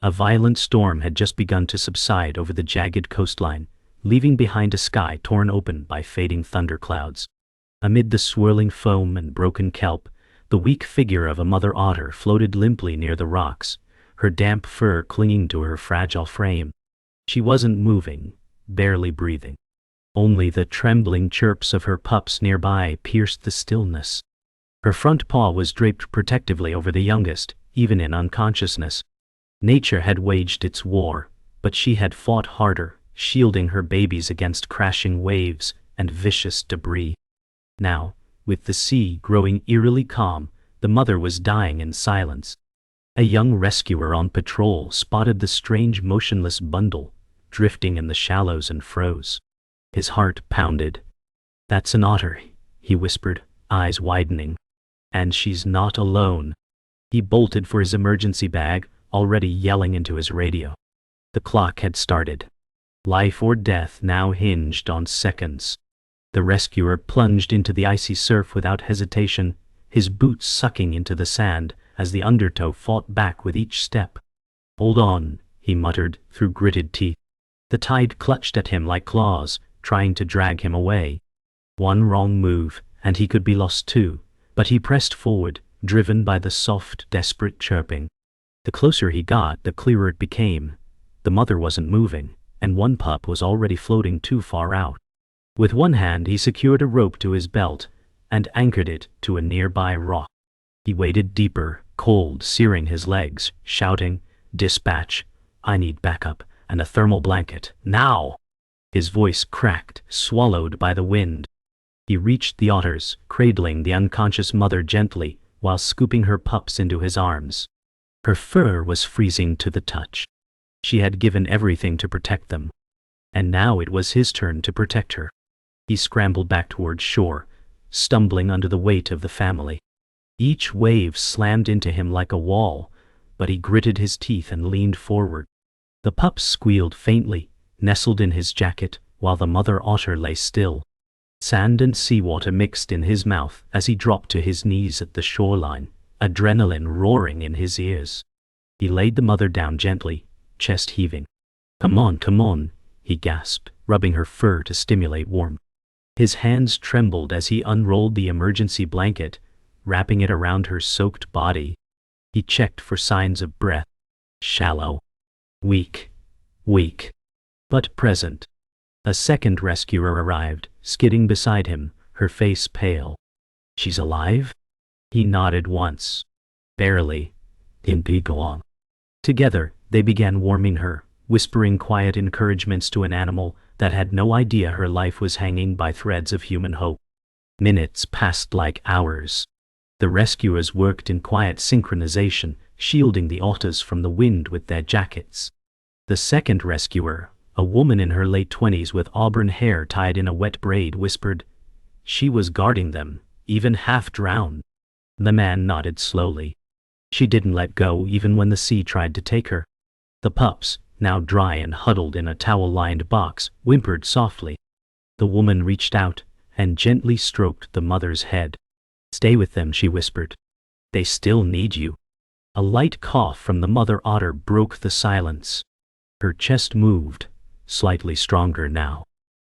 A violent storm had just begun to subside over the jagged coastline, leaving behind a sky torn open by fading thunderclouds. Amid the swirling foam and broken kelp, the weak figure of a mother otter floated limply near the rocks, her damp fur clinging to her fragile frame. She wasn't moving, barely breathing. Only the trembling chirps of her pups nearby pierced the stillness. Her front paw was draped protectively over the youngest, even in unconsciousness. Nature had waged its war, but she had fought harder, shielding her babies against crashing waves and vicious debris. Now, with the sea growing eerily calm, the mother was dying in silence. A young rescuer on patrol spotted the strange motionless bundle, drifting in the shallows, and froze. His heart pounded. "That's an otter," he whispered, eyes widening. "And she's not alone." He bolted for his emergency bag, already yelling into his radio. The clock had started. Life or death now hinged on seconds. The rescuer plunged into the icy surf without hesitation, his boots sucking into the sand as the undertow fought back with each step. "Hold on," he muttered through gritted teeth. The tide clutched at him like claws, trying to drag him away. One wrong move, and he could be lost too, but he pressed forward, driven by the soft, desperate chirping. The closer he got, the clearer it became. The mother wasn't moving, and one pup was already floating too far out. With one hand he secured a rope to his belt and anchored it to a nearby rock. He waded deeper, cold searing his legs, shouting, "Dispatch! I need backup, and a thermal blanket, now!" His voice cracked, swallowed by the wind. He reached the otters, cradling the unconscious mother gently while scooping her pups into his arms. Her fur was freezing to the touch. She had given everything to protect them, and now it was his turn to protect her. He scrambled back toward shore, stumbling under the weight of the family. Each wave slammed into him like a wall, but he gritted his teeth and leaned forward. The pups squealed faintly, nestled in his jacket, while the mother otter lay still. Sand and seawater mixed in his mouth as he dropped to his knees at the shoreline, adrenaline roaring in his ears. He laid the mother down gently, chest heaving. Come on," he gasped, rubbing her fur to stimulate warmth. His hands trembled as he unrolled the emergency blanket, wrapping it around her soaked body. He checked for signs of breath. Shallow. Weak, but present. A second rescuer arrived, skidding beside him, her face pale. "She's alive?" He nodded once. "Barely. Indeed, go on." Together, they began warming her, whispering quiet encouragements to an animal that had no idea her life was hanging by threads of human hope. Minutes passed like hours. The rescuers worked in quiet synchronization, shielding the otters from the wind with their jackets. The second rescuer, a woman in her late 20s with auburn hair tied in a wet braid, whispered. She was guarding them, even half drowned. The man nodded slowly. She didn't let go even when the sea tried to take her. The pups, now dry and huddled in a towel-lined box, whimpered softly. The woman reached out and gently stroked the mother's head. "Stay with them," she whispered. "They still need you." A light cough from the mother otter broke the silence. Her chest moved, slightly stronger now.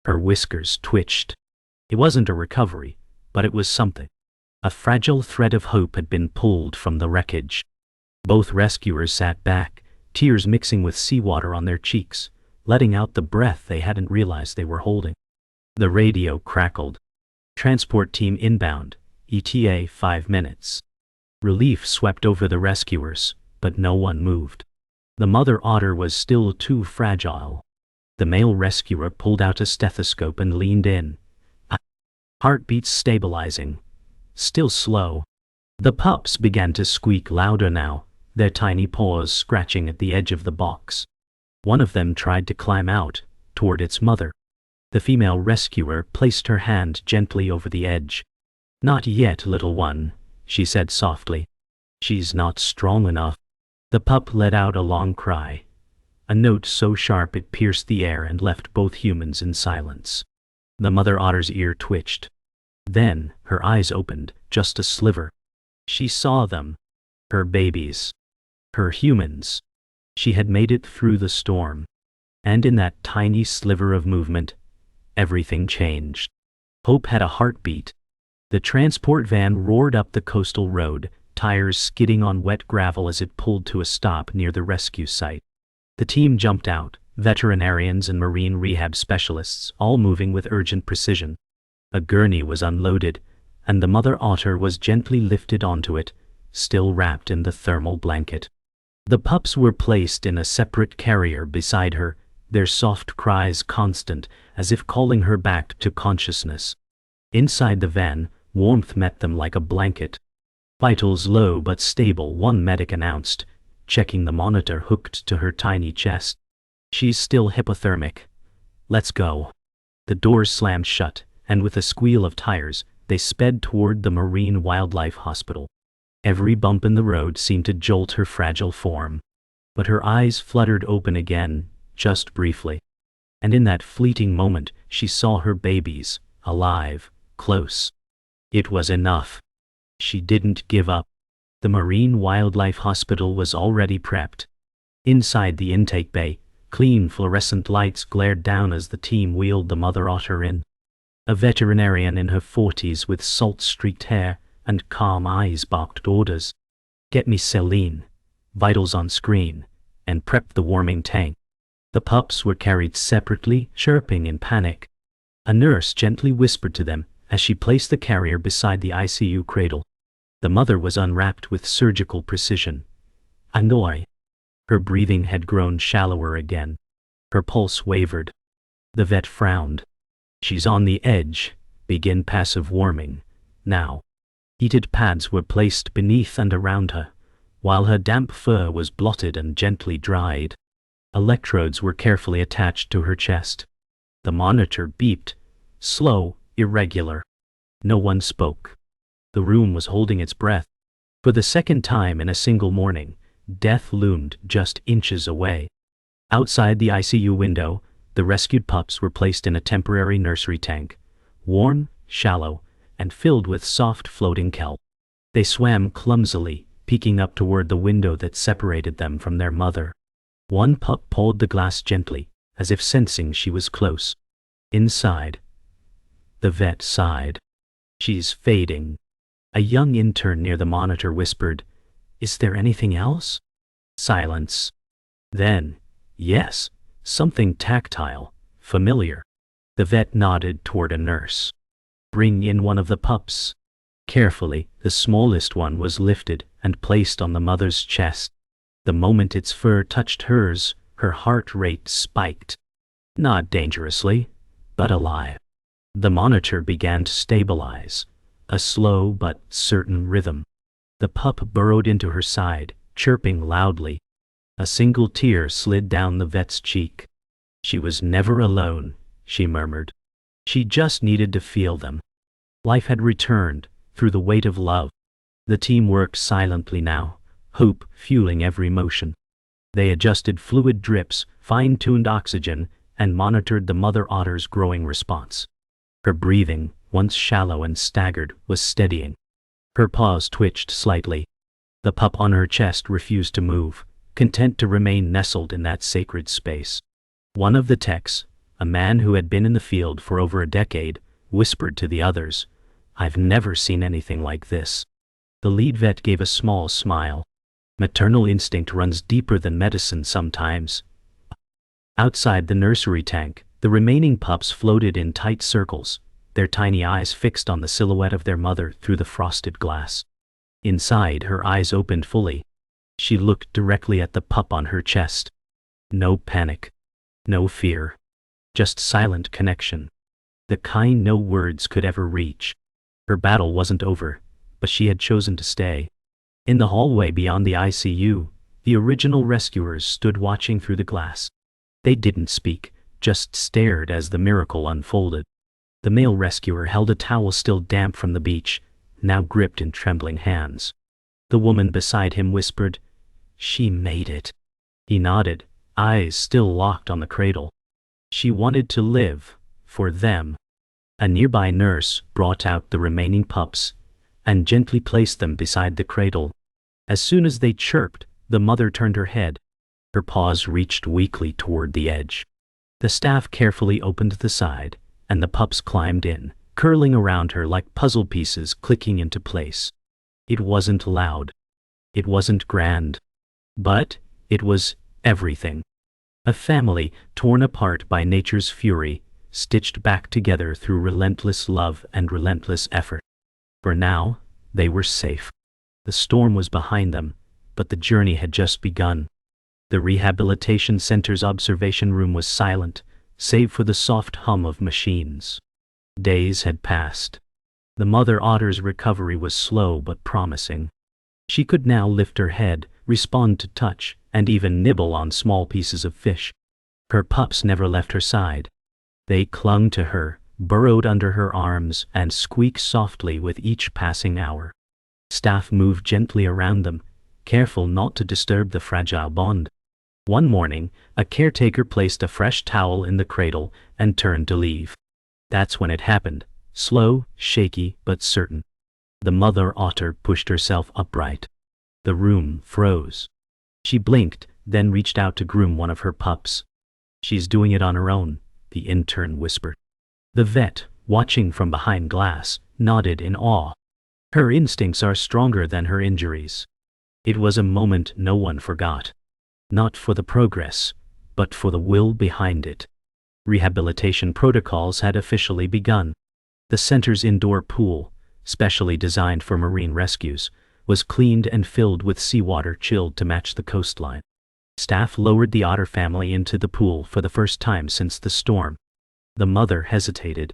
Her whiskers twitched. It wasn't a recovery, but it was something. A fragile thread of hope had been pulled from the wreckage. Both rescuers sat back, tears mixing with seawater on their cheeks, letting out the breath they hadn't realized they were holding. The radio crackled. "Transport team inbound, ETA 5 minutes. Relief swept over the rescuers, but no one moved. The mother otter was still too fragile. The male rescuer pulled out a stethoscope and leaned in. Heartbeats stabilizing. Still slow. The pups began to squeak louder now, their tiny paws scratching at the edge of the box. One of them tried to climb out, toward its mother. The female rescuer placed her hand gently over the edge. "Not yet, little one," she said softly. "She's not strong enough." The pup let out a long cry, a note so sharp it pierced the air and left both humans in silence. The mother otter's ear twitched. Then, her eyes opened, just a sliver. She saw them. Her babies. Her humans. She had made it through the storm. And in that tiny sliver of movement, everything changed. Hope had a heartbeat. The transport van roared up the coastal road, tires skidding on wet gravel as it pulled to a stop near the rescue site. The team jumped out, veterinarians and marine rehab specialists, all moving with urgent precision. A gurney was unloaded, and the mother otter was gently lifted onto it, still wrapped in the thermal blanket. The pups were placed in a separate carrier beside her, their soft cries constant, as if calling her back to consciousness. Inside the van, warmth met them like a blanket. Vitals low but stable, one medic announced, checking the monitor hooked to her tiny chest. She's still hypothermic. Let's go. The doors slammed shut, and with a squeal of tires, they sped toward the Marine Wildlife Hospital. Every bump in the road seemed to jolt her fragile form. But her eyes fluttered open again, just briefly. And in that fleeting moment, she saw her babies, alive, close. It was enough. She didn't give up. The Marine Wildlife Hospital was already prepped. Inside the intake bay, clean fluorescent lights glared down as the team wheeled the mother otter in. A veterinarian in her 40s with salt-streaked hair and calm eyes barked orders. Get me saline, vitals on screen, and prep the warming tank. The pups were carried separately, chirping in panic. A nurse gently whispered to them as she placed the carrier beside the ICU cradle. The mother was unwrapped with surgical precision. Annoy. Her breathing had grown shallower again. Her pulse wavered. The vet frowned. She's on the edge. Begin passive warming. Now. Heated pads were placed beneath and around her, while her damp fur was blotted and gently dried. Electrodes were carefully attached to her chest. The monitor beeped, slow, irregular. No one spoke. The room was holding its breath. For the second time in a single morning, death loomed just inches away. Outside the ICU window, the rescued pups were placed in a temporary nursery tank, warm, shallow, and filled with soft floating kelp. They swam clumsily, peeking up toward the window that separated them from their mother. One pup pulled the glass gently, as if sensing she was close. Inside, the vet sighed. She's fading. A young intern near the monitor whispered, "Is there anything else?" Silence. Then, yes, something tactile, familiar. The vet nodded toward a nurse. Bring in one of the pups. Carefully, the smallest one was lifted and placed on the mother's chest. The moment its fur touched hers, her heart rate spiked. Not dangerously, but alive. The monitor began to stabilize, a slow but certain rhythm. The pup burrowed into her side, chirping loudly. A single tear slid down the vet's cheek. She was never alone, she murmured. She just needed to feel them. Life had returned, through the weight of love. The team worked silently now, hope fueling every motion. They adjusted fluid drips, fine-tuned oxygen, and monitored the mother otter's growing response. Her breathing, once shallow and staggered, was steadying. Her paws twitched slightly. The pup on her chest refused to move, content to remain nestled in that sacred space. One of the techs, a man who had been in the field for over a decade, whispered to the others, "I've never seen anything like this." The lead vet gave a small smile. Maternal instinct runs deeper than medicine sometimes. Outside the nursery tank, the remaining pups floated in tight circles, their tiny eyes fixed on the silhouette of their mother through the frosted glass. Inside, her eyes opened fully. She looked directly at the pup on her chest. No panic. No fear. Just silent connection. The kind no words could ever reach. Her battle wasn't over, but she had chosen to stay. In the hallway beyond the ICU, the original rescuers stood watching through the glass. They didn't speak, just stared as the miracle unfolded. The male rescuer held a towel still damp from the beach, now gripped in trembling hands. The woman beside him whispered, "She made it." He nodded, eyes still locked on the cradle. She wanted to live, for them. A nearby nurse brought out the remaining pups and gently placed them beside the cradle. As soon as they chirped, the mother turned her head. Her paws reached weakly toward the edge. The staff carefully opened the side, and the pups climbed in, curling around her like puzzle pieces clicking into place. It wasn't loud. It wasn't grand. But it was everything. A family torn apart by nature's fury, stitched back together through relentless love and relentless effort. For now, they were safe. The storm was behind them, but the journey had just begun. The rehabilitation center's observation room was silent, save for the soft hum of machines. Days had passed. The mother otter's recovery was slow but promising. She could now lift her head, respond to touch, and even nibble on small pieces of fish. Her pups never left her side. They clung to her, burrowed under her arms, and squeaked softly with each passing hour. Staff moved gently around them, careful not to disturb the fragile bond. One morning, a caretaker placed a fresh towel in the cradle and turned to leave. That's when it happened, slow, shaky, but certain. The mother otter pushed herself upright. The room froze. She blinked, then reached out to groom one of her pups. "She's doing it on her own," the intern whispered. The vet, watching from behind glass, nodded in awe. Her instincts are stronger than her injuries. It was a moment no one forgot. Not for the progress, but for the will behind it. Rehabilitation protocols had officially begun. The center's indoor pool, specially designed for marine rescues, was cleaned and filled with seawater chilled to match the coastline. Staff lowered the otter family into the pool for the first time since the storm. The mother hesitated.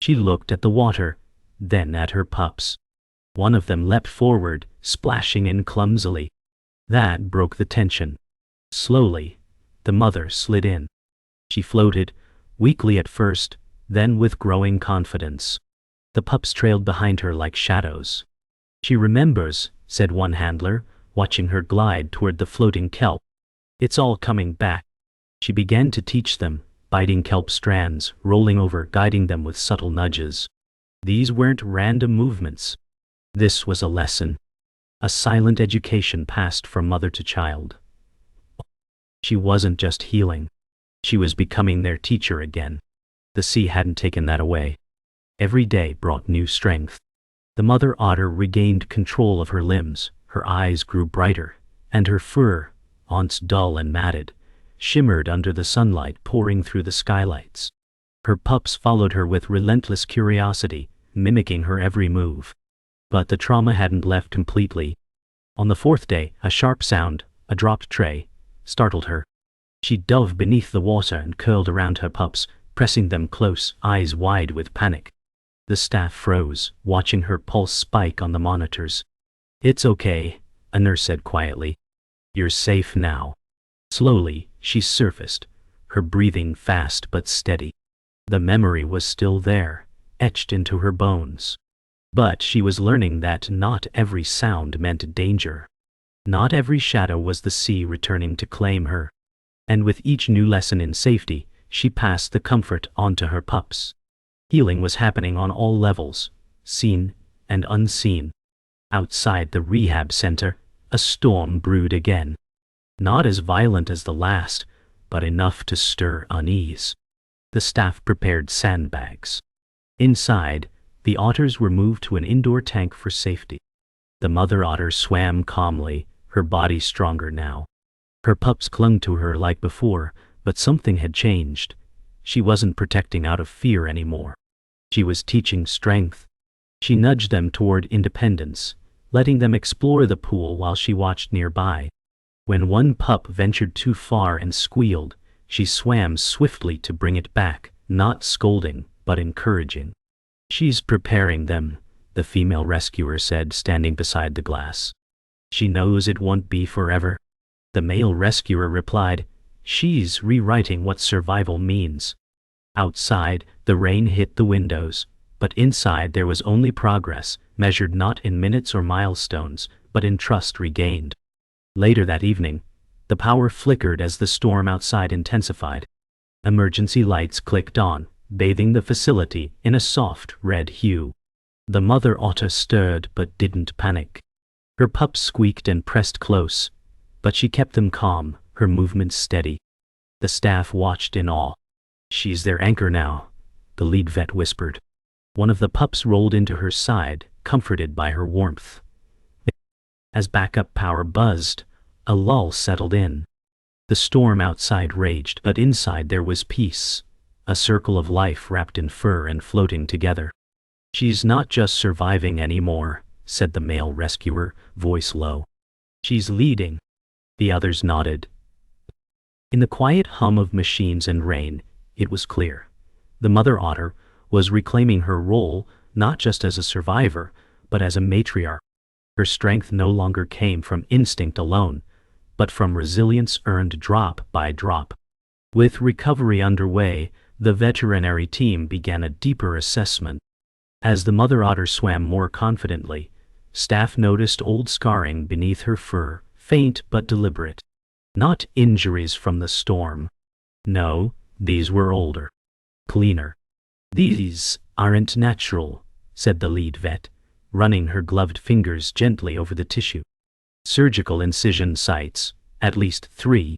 She looked at the water, then at her pups. One of them leapt forward, splashing in clumsily. That broke the tension. Slowly, the mother slid in. She floated, weakly at first, then with growing confidence. The pups trailed behind her like shadows. "She remembers," said one handler, watching her glide toward the floating kelp. "It's all coming back." She began to teach them, biting kelp strands, rolling over, guiding them with subtle nudges. These weren't random movements. This was a lesson. A silent education passed from mother to child. She wasn't just healing. She was becoming their teacher again. The sea hadn't taken that away. Every day brought new strength. The mother otter regained control of her limbs, her eyes grew brighter, and her fur, once dull and matted, shimmered under the sunlight pouring through the skylights. Her pups followed her with relentless curiosity, mimicking her every move. But the trauma hadn't left completely. On the fourth day, a sharp sound, a dropped tray, startled her. She dove beneath the water and curled around her pups, pressing them close, eyes wide with panic. The staff froze, watching her pulse spike on the monitors. "It's okay," a nurse said quietly. "You're safe now." Slowly, she surfaced, her breathing fast but steady. The memory was still there, etched into her bones. But she was learning that not every sound meant danger. Not every shadow was the sea returning to claim her. And with each new lesson in safety, she passed the comfort on to her pups. Healing was happening on all levels, seen and unseen. Outside the rehab center, a storm brewed again. Not as violent as the last, but enough to stir unease. The staff prepared sandbags. Inside, the otters were moved to an indoor tank for safety. The mother otter swam calmly, her body stronger now. Her pups clung to her like before, but something had changed. She wasn't protecting out of fear anymore. She was teaching strength. She nudged them toward independence, letting them explore the pool while she watched nearby. When one pup ventured too far and squealed, she swam swiftly to bring it back, not scolding, but encouraging. "She's preparing them," the female rescuer said, standing beside the glass. "She knows it won't be forever." The male rescuer replied, "She's rewriting what survival means." Outside, the rain hit the windows, but inside there was only progress, measured not in minutes or milestones, but in trust regained. Later that evening, the power flickered as the storm outside intensified. Emergency lights clicked on, bathing the facility in a soft red hue. The mother otter stirred but didn't panic. Her pups squeaked and pressed close, but she kept them calm, her movements steady. The staff watched in awe. "She's their anchor now," the lead vet whispered. One of the pups rolled into her side, comforted by her warmth. As backup power buzzed, a lull settled in. The storm outside raged, but inside there was peace, a circle of life wrapped in fur and floating together. "She's not just surviving anymore," said the male rescuer, voice low. "She's leading." The others nodded. In the quiet hum of machines and rain, it was clear. The mother otter was reclaiming her role not just as a survivor, but as a matriarch. Her strength no longer came from instinct alone, but from resilience earned drop by drop. With recovery underway, the veterinary team began a deeper assessment. As the mother otter swam more confidently, staff noticed old scarring beneath her fur, faint but deliberate. Not injuries from the storm. No, these were older, cleaner. "These aren't natural," said the lead vet, running her gloved fingers gently over the tissue. "Surgical incision sites, at least 3.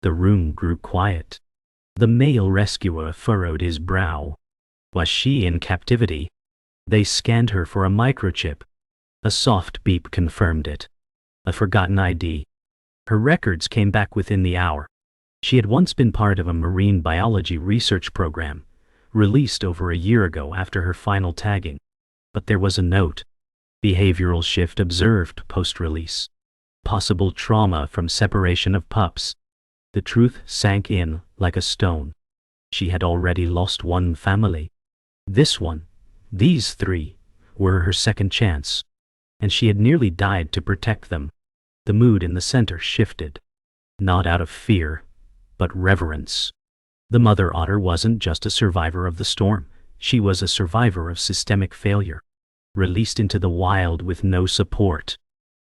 The room grew quiet. The male rescuer furrowed his brow. Was she in captivity? They scanned her for a microchip. A soft beep confirmed it. A forgotten ID. Her records came back within the hour. She had once been part of a marine biology research program, released over a year ago after her final tagging. But there was a note. Behavioral shift observed post-release. Possible trauma from separation of pups. The truth sank in like a stone. She had already lost one family. This one, these 3, were her second chance. And she had nearly died to protect them. The mood in the center shifted. Not out of fear, but reverence. The mother otter wasn't just a survivor of the storm. She was a survivor of systemic failure. Released into the wild with no support.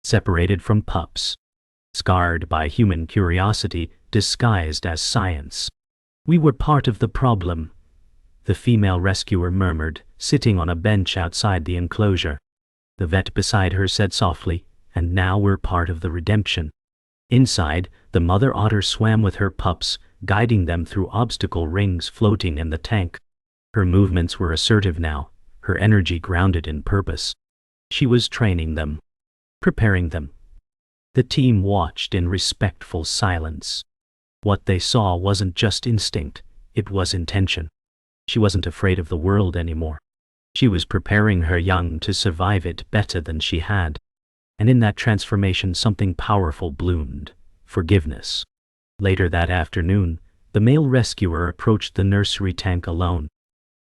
Separated from pups. Scarred by human curiosity disguised as science. "We were part of the problem," the female rescuer murmured, sitting on a bench outside the enclosure. The vet beside her said softly, "And now we're part of the redemption." Inside, the mother otter swam with her pups, guiding them through obstacle rings floating in the tank. Her movements were assertive now, her energy grounded in purpose. She was training them, preparing them. The team watched in respectful silence. What they saw wasn't just instinct, it was intention. She wasn't afraid of the world anymore. She was preparing her young to survive it better than she had. And in that transformation something powerful bloomed: forgiveness. Later that afternoon, the male rescuer approached the nursery tank alone.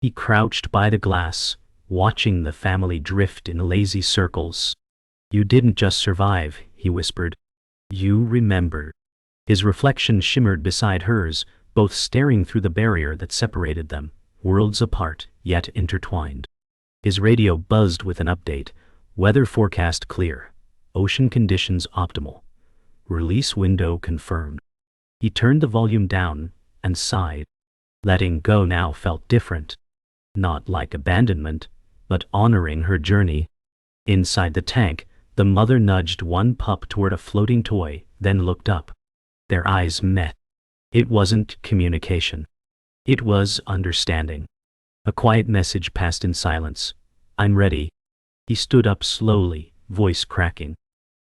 He crouched by the glass, watching the family drift in lazy circles. "You didn't just survive," he whispered. "You remembered." His reflection shimmered beside hers, both staring through the barrier that separated them, worlds apart, yet intertwined. His radio buzzed with an update. Weather forecast clear. Ocean conditions optimal. Release window confirmed. He turned the volume down and sighed. Letting go now felt different. Not like abandonment, but honoring her journey. Inside the tank, the mother nudged one pup toward a floating toy, then looked up. Their eyes met. It wasn't communication. It was understanding. A quiet message passed in silence. "I'm ready." He stood up slowly, voice cracking.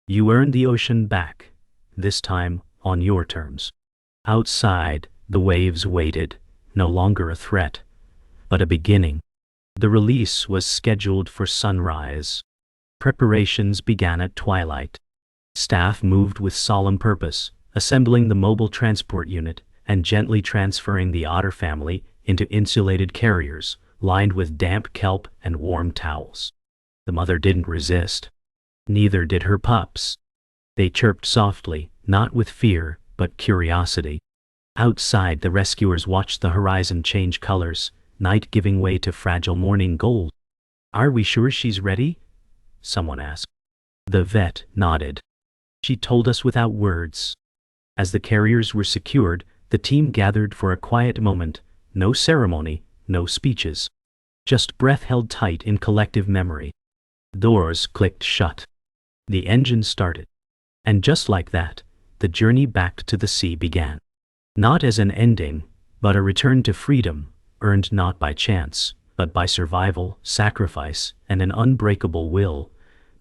"You earned the ocean back, this time on your terms." Outside, the waves waited, no longer a threat, but a beginning. The release was scheduled for sunrise. Preparations began at twilight. Staff moved with solemn purpose, assembling the mobile transport unit and gently transferring the otter family into insulated carriers lined with damp kelp and warm towels. The mother didn't resist. Neither did her pups. They chirped softly, not with fear, but curiosity. Outside, the rescuers watched the horizon change colors, night giving way to fragile morning gold. "Are we sure she's ready?" someone asked. The vet nodded. "She told us without words." As the carriers were secured, the team gathered for a quiet moment, no ceremony, no speeches. Just breath held tight in collective memory. Doors clicked shut. The engine started. And just like that, the journey back to the sea began. Not as an ending, but a return to freedom, earned not by chance, but by survival, sacrifice, and an unbreakable will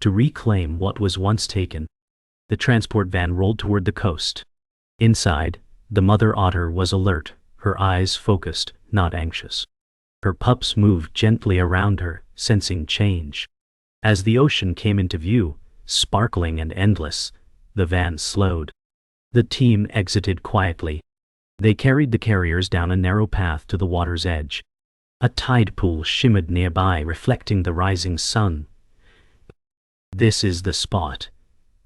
to reclaim what was once taken. The transport van rolled toward the coast. Inside, the mother otter was alert, her eyes focused, not anxious. Her pups moved gently around her, sensing change. As the ocean came into view, sparkling and endless, the van slowed. The team exited quietly. They carried the carriers down a narrow path to the water's edge. A tide pool shimmered nearby, reflecting the rising sun. "This is the spot,"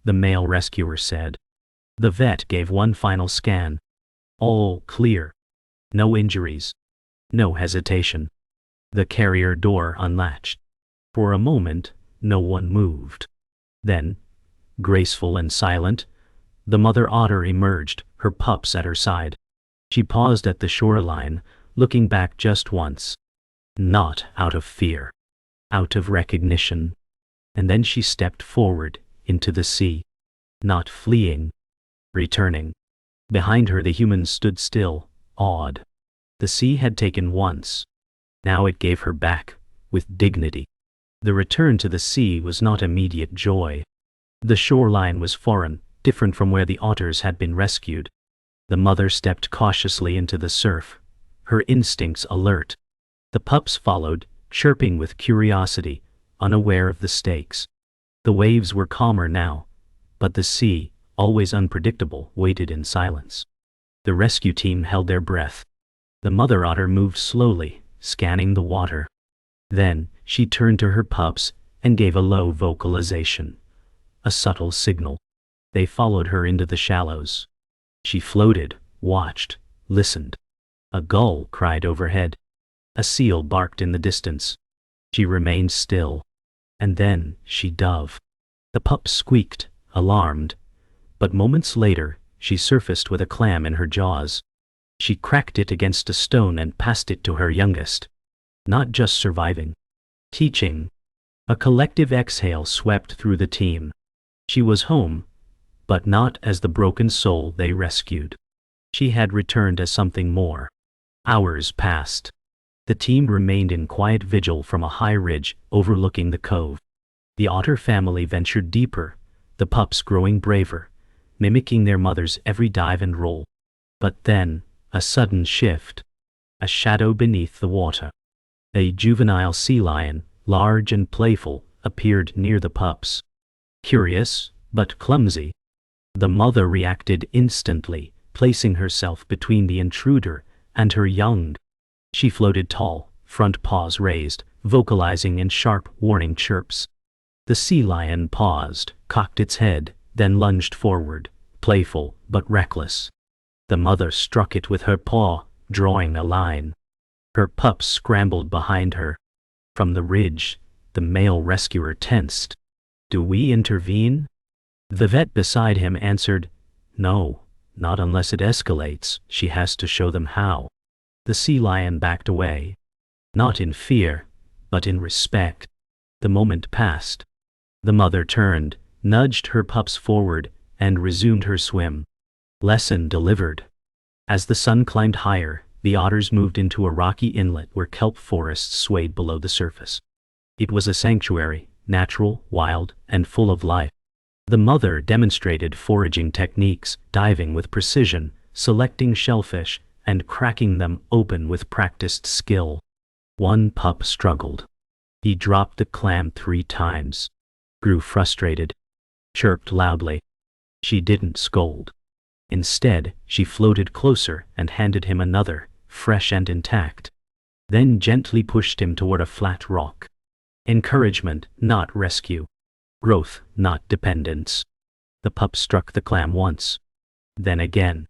the male rescuer said. The vet gave one final scan. All clear. No injuries. No hesitation. The carrier door unlatched. For a moment, no one moved. Then, graceful and silent, the mother otter emerged, her pups at her side. She paused at the shoreline, looking back just once. Not out of fear. Out of recognition. And then she stepped forward, into the sea. Not fleeing. Returning. Behind her the humans stood still, awed. The sea had taken once. Now it gave her back, with dignity. The return to the sea was not immediate joy. The shoreline was foreign, different from where the otters had been rescued. The mother stepped cautiously into the surf, her instincts alert. The pups followed, chirping with curiosity, unaware of the stakes. The waves were calmer now, but the sea, always unpredictable, waited in silence. The rescue team held their breath. The mother otter moved slowly, scanning the water. Then, she turned to her pups and gave a low vocalization. A subtle signal. They followed her into the shallows. She floated, watched, listened. A gull cried overhead. A seal barked in the distance. She remained still. And then, she dove. The pups squeaked, alarmed. But moments later, she surfaced with a clam in her jaws. She cracked it against a stone and passed it to her youngest. Not just surviving. Teaching. A collective exhale swept through the team. She was home, but not as the broken soul they rescued. She had returned as something more. Hours passed. The team remained in quiet vigil from a high ridge overlooking the cove. The otter family ventured deeper, the pups growing braver, mimicking their mother's every dive and roll. But then, a sudden shift. A shadow beneath the water. A juvenile sea lion, large and playful, appeared near the pups. Curious, but clumsy. The mother reacted instantly, placing herself between the intruder and her young. She floated tall, front paws raised, vocalizing in sharp, warning chirps. The sea lion paused, cocked its head, then lunged forward, playful but reckless. The mother struck it with her paw, drawing a line. Her pups scrambled behind her. From the ridge, the male rescuer tensed. "Do we intervene?" The vet beside him answered, "No, not unless it escalates. She has to show them how." The sea lion backed away. Not in fear, but in respect. The moment passed. The mother turned, nudged her pups forward, and resumed her swim. Lesson delivered. As the sun climbed higher, the otters moved into a rocky inlet where kelp forests swayed below the surface. It was a sanctuary, natural, wild, and full of life. The mother demonstrated foraging techniques, diving with precision, selecting shellfish, and cracking them open with practiced skill. One pup struggled. He dropped the clam 3 times. Grew frustrated. Chirped loudly. She didn't scold. Instead, she floated closer and handed him another, fresh and intact. Then gently pushed him toward a flat rock. Encouragement, not rescue. Growth, not dependence. The pup struck the clam once. Then again.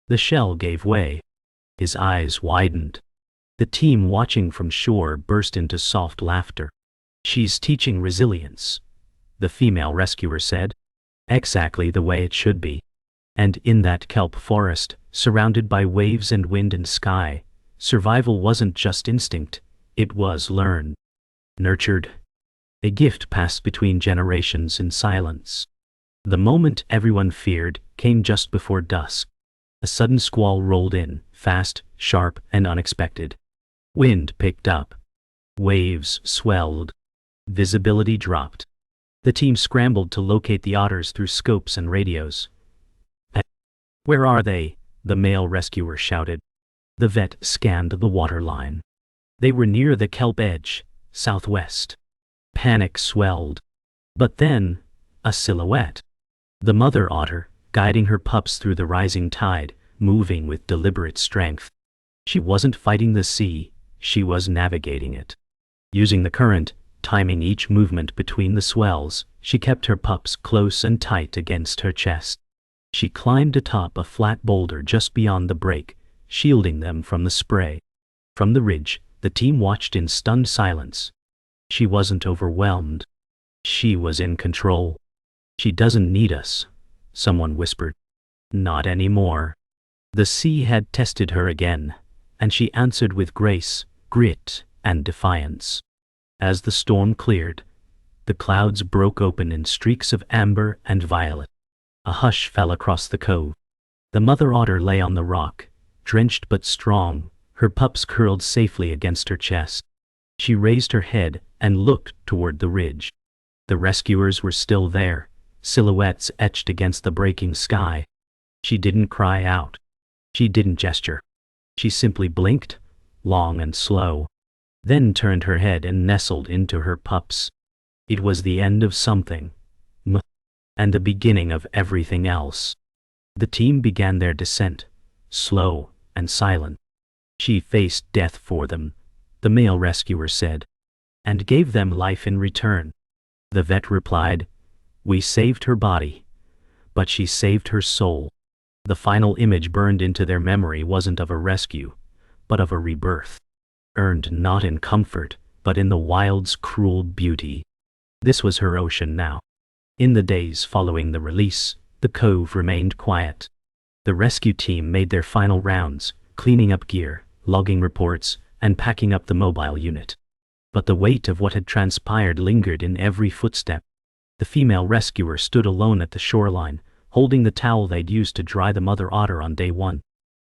The shell gave way. His eyes widened. The team watching from shore burst into soft laughter. "She's teaching resilience," the female rescuer said. "Exactly the way it should be." And in that kelp forest, surrounded by waves and wind and sky, survival wasn't just instinct, it was learned. Nurtured. A gift passed between generations in silence. The moment everyone feared came just before dusk. A sudden squall rolled in, fast, sharp, and unexpected. Wind picked up. Waves swelled. Visibility dropped. The team scrambled to locate the otters through scopes and radios. "Where are they?" the male rescuer shouted. The vet scanned the waterline. They were near the kelp edge, southwest. Panic swelled. But then, a silhouette. The mother otter, guiding her pups through the rising tide, moving with deliberate strength. She wasn't fighting the sea, she was navigating it. Using the current, timing each movement between the swells, she kept her pups close and tight against her chest. She climbed atop a flat boulder just beyond the break, shielding them from the spray. From the ridge, the team watched in stunned silence. She wasn't overwhelmed. She was in control. "She doesn't need us," someone whispered. "Not anymore." The sea had tested her again, and she answered with grace, grit, and defiance. As the storm cleared, the clouds broke open in streaks of amber and violet. A hush fell across the cove. The mother otter lay on the rock, drenched but strong, her pups curled safely against her chest. She raised her head and looked toward the ridge. The rescuers were still there, silhouettes etched against the breaking sky. She didn't cry out. She didn't gesture. She simply blinked, long and slow, then turned her head and nestled into her pups. It was the end of something, and the beginning of everything else. The team began their descent, slow and silent. "She faced death for them," the male rescuer said, "and gave them life in return." The vet replied, "We saved her body, but she saved her soul." The final image burned into their memory wasn't of a rescue, but of a rebirth, earned not in comfort, but in the wild's cruel beauty. This was her ocean now. In the days following the release, the cove remained quiet. The rescue team made their final rounds, cleaning up gear, logging reports, and packing up the mobile unit. But the weight of what had transpired lingered in every footstep. The female rescuer stood alone at the shoreline, holding the towel they'd used to dry the mother otter on day one.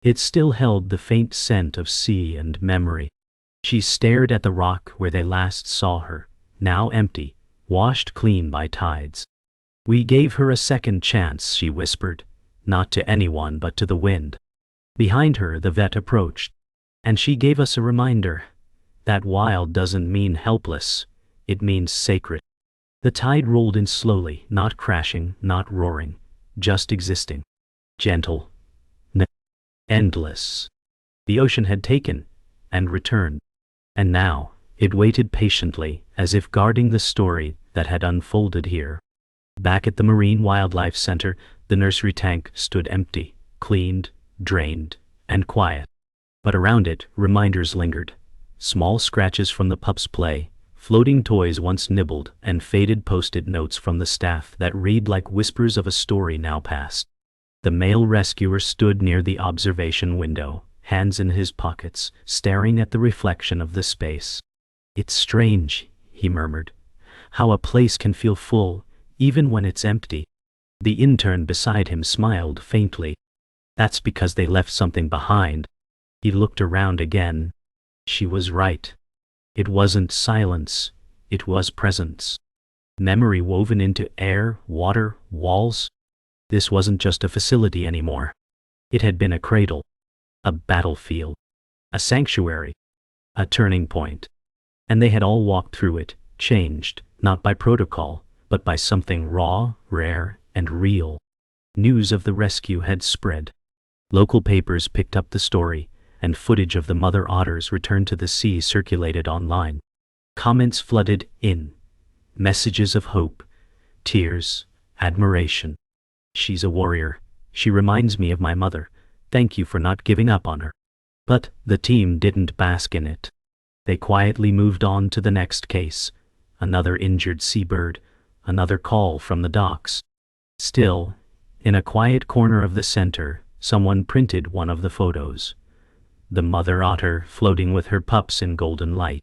It still held the faint scent of sea and memory. She stared at the rock where they last saw her, now empty, washed clean by tides. "We gave her a second chance," she whispered, not to anyone but to the wind. Behind her the vet approached, and she gave us a reminder. That wild doesn't mean helpless, it means sacred. The tide rolled in slowly, not crashing, not roaring, just existing. Gentle, endless. The ocean had taken and returned, and now it waited patiently, as if guarding the story that had unfolded here. Back at the Marine Wildlife Center, the nursery tank stood empty, cleaned, drained, and quiet. But around it, reminders lingered. Small scratches from the pups' play, floating toys once nibbled, and faded post-it notes from the staff that read like whispers of a story now past. The male rescuer stood near the observation window, hands in his pockets, staring at the reflection of the space. "It's strange," he murmured, "how a place can feel full, even when it's empty." The intern beside him smiled faintly. "That's because they left something behind." He looked around again. She was right. It wasn't silence, it was presence. Memory woven into air, water, walls. This wasn't just a facility anymore. It had been a cradle, a battlefield, a sanctuary, a turning point. And they had all walked through it, changed, not by protocol, but by something raw, rare, and real. News of the rescue had spread. Local papers picked up the story, and footage of the mother otters returned to the sea circulated online. Comments flooded in. Messages of hope, tears, admiration. "She's a warrior. She reminds me of my mother. Thank you for not giving up on her." But the team didn't bask in it. They quietly moved on to the next case. Another injured seabird, another call from the docks. Still, in a quiet corner of the center, someone printed one of the photos. The mother otter floating with her pups in golden light.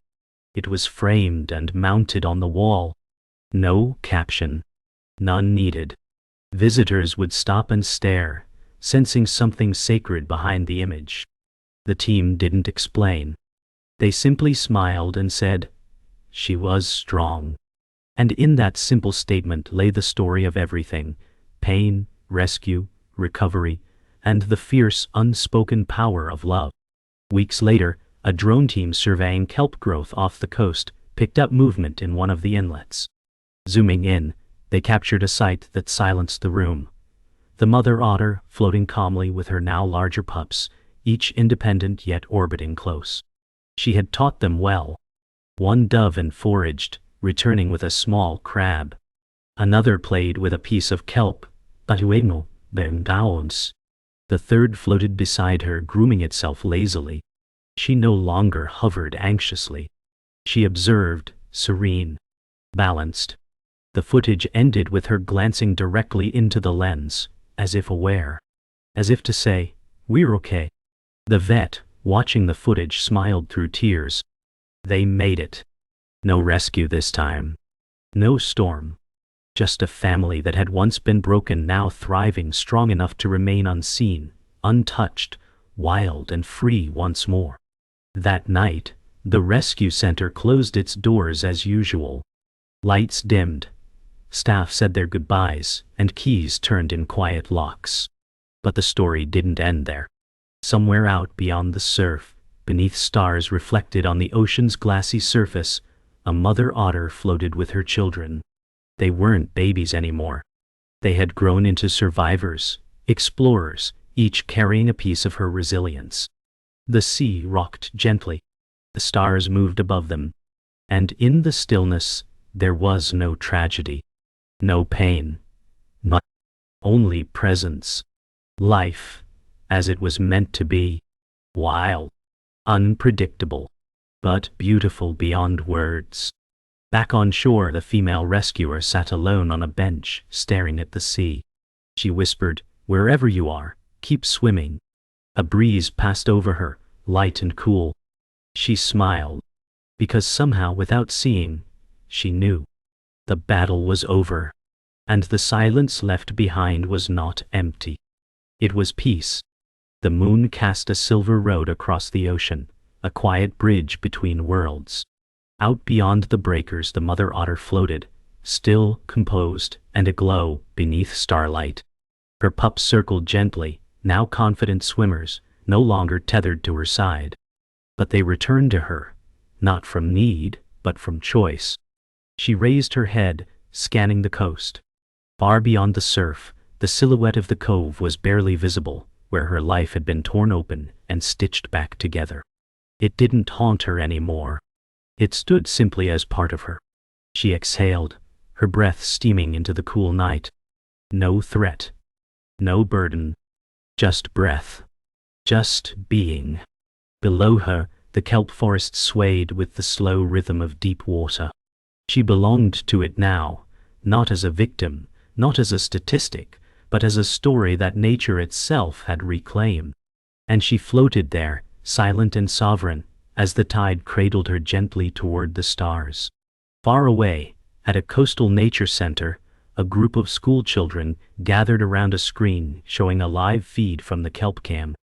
It was framed and mounted on the wall. No caption. None needed. Visitors would stop and stare, sensing something sacred behind the image. The team didn't explain. They simply smiled and said, "She was strong." And in that simple statement lay the story of everything: pain, rescue, recovery, and the fierce, unspoken power of love. Weeks later, a drone team surveying kelp growth off the coast picked up movement in one of the inlets. Zooming in, they captured a sight that silenced the room. The mother otter floating calmly with her now larger pups, each independent yet orbiting close. She had taught them well. One dove and foraged, returning with a small crab. Another played with a piece of kelp, the third floated beside her, grooming itself lazily. She no longer hovered anxiously. She observed, serene, balanced. The footage ended with her glancing directly into the lens, as if aware. As if to say, "We're okay." The vet, watching the footage, smiled through tears. They made it. No rescue this time. No storm. Just a family that had once been broken, now thriving, strong enough to remain unseen, untouched, wild and free once more. That night, the rescue center closed its doors as usual. Lights dimmed. Staff said their goodbyes, and keys turned in quiet locks. But the story didn't end there. Somewhere out beyond the surf, beneath stars reflected on the ocean's glassy surface, a mother otter floated with her children. They weren't babies anymore. They had grown into survivors, explorers, each carrying a piece of her resilience. The sea rocked gently. The stars moved above them. And in the stillness, there was no tragedy. No pain. Not only presence. Life, as it was meant to be. Wild. Unpredictable. But beautiful beyond words. Back on shore, the female rescuer sat alone on a bench, staring at the sea. She whispered, "Wherever you are, keep swimming." A breeze passed over her, light and cool. She smiled, because somehow, without seeing, she knew. The battle was over, and the silence left behind was not empty. It was peace. The moon cast a silver road across the ocean, a quiet bridge between worlds. Out beyond the breakers, the mother otter floated, still, composed, and aglow beneath starlight. Her pups circled gently, now confident swimmers, no longer tethered to her side. But they returned to her, not from need, but from choice. She raised her head, scanning the coast. Far beyond the surf, the silhouette of the cove was barely visible, where her life had been torn open and stitched back together. It didn't haunt her anymore. It stood simply as part of her. She exhaled, her breath steaming into the cool night. No threat. No burden. Just breath. Just being. Below her, the kelp forest swayed with the slow rhythm of deep water. She belonged to it now, not as a victim, not as a statistic, but as a story that nature itself had reclaimed. And she floated there, silent and sovereign, as the tide cradled her gently toward the stars. Far away, at a coastal nature center, a group of school children gathered around a screen showing a live feed from the kelp cam.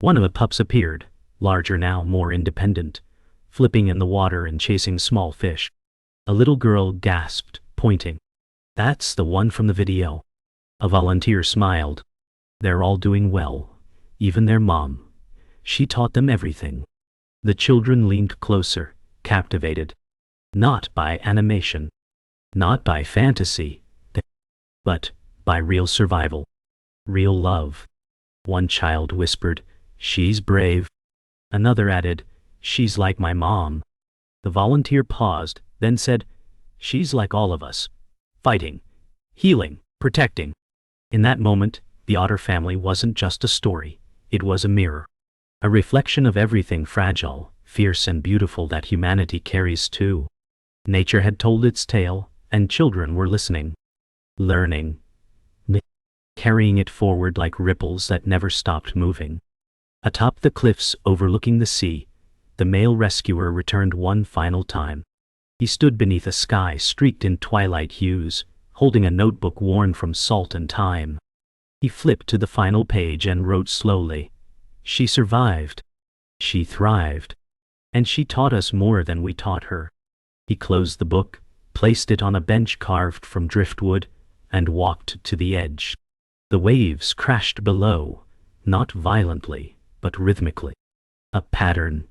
One of the pups appeared, larger now, more independent, flipping in the water and chasing small fish. A little girl gasped, pointing. "That's the one from the video." A volunteer smiled. "They're all doing well, even their mom. She taught them everything." The children leaned closer, captivated. Not by animation, not by fantasy, but by real survival, real love. One child whispered, "She's brave." Another added, "She's like my mom." The volunteer paused, then said, "She's like all of us, fighting, healing, protecting." In that moment, the Otter family wasn't just a story, it was a mirror. A reflection of everything fragile, fierce and beautiful that humanity carries too. Nature had told its tale, and children were listening, learning, carrying it forward like ripples that never stopped moving. Atop the cliffs overlooking the sea, the male rescuer returned one final time. He stood beneath a sky streaked in twilight hues, holding a notebook worn from salt and time. He flipped to the final page and wrote slowly, "She survived. She thrived. And she taught us more than we taught her." He closed the book, placed it on a bench carved from driftwood, and walked to the edge. The waves crashed below, not violently, but rhythmically. A pattern.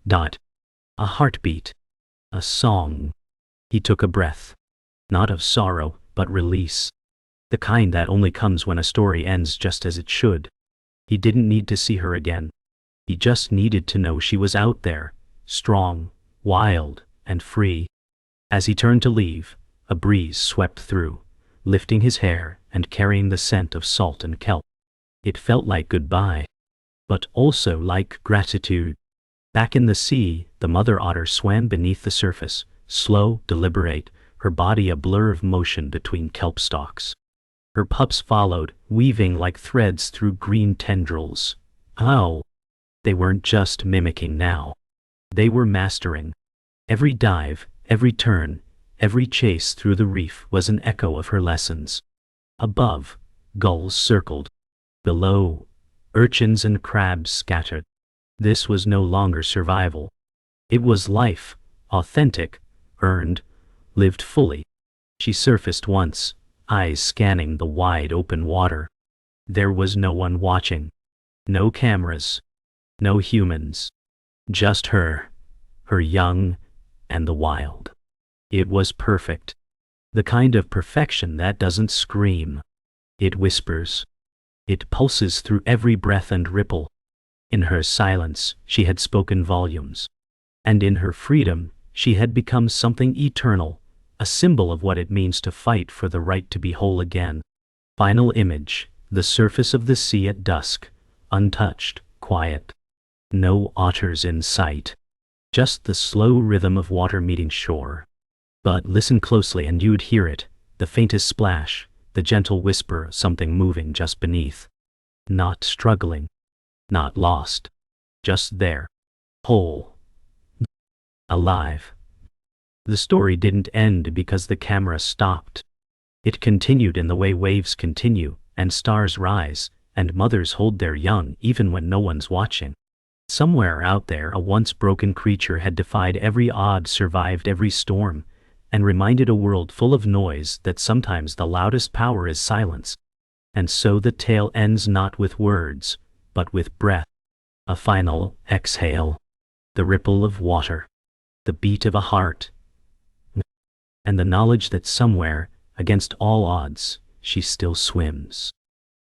Dot. A heartbeat. A song. He took a breath. Not of sorrow, but release. The kind that only comes when a story ends just as it should. He didn't need to see her again. He just needed to know she was out there, strong, wild, and free. As he turned to leave, a breeze swept through, lifting his hair and carrying the scent of salt and kelp. It felt like goodbye, but also like gratitude. Back in the sea, the mother otter swam beneath the surface, slow, deliberate, her body a blur of motion between kelp stalks. Her pups followed, weaving like threads through green tendrils. Oh! They weren't just mimicking now. They were mastering. Every dive, every turn, every chase through the reef was an echo of her lessons. Above, gulls circled. Below, urchins and crabs scattered. This was no longer survival. It was life, authentic, earned, lived fully. She surfaced once, eyes scanning the wide open water. There was no one watching. No cameras. No humans. Just her, her young, and the wild. It was perfect. The kind of perfection that doesn't scream. It whispers. It pulses through every breath and ripple. In her silence, she had spoken volumes. And in her freedom, she had become something eternal, a symbol of what it means to fight for the right to be whole again. Final image, the surface of the sea at dusk, untouched, quiet. No otters in sight. Just the slow rhythm of water meeting shore. But listen closely and you'd hear it, the faintest splash, the gentle whisper of something moving just beneath. Not struggling. Not lost. Just there. Whole. Alive. The story didn't end because the camera stopped. It continued in the way waves continue, and stars rise, and mothers hold their young even when no one's watching. Somewhere out there a once broken creature had defied every odds, survived every storm, and reminded a world full of noise that sometimes the loudest power is silence. And so the tale ends not with words, but with breath. A final exhale. The ripple of water. The beat of a heart. And the knowledge that somewhere, against all odds, she still swims.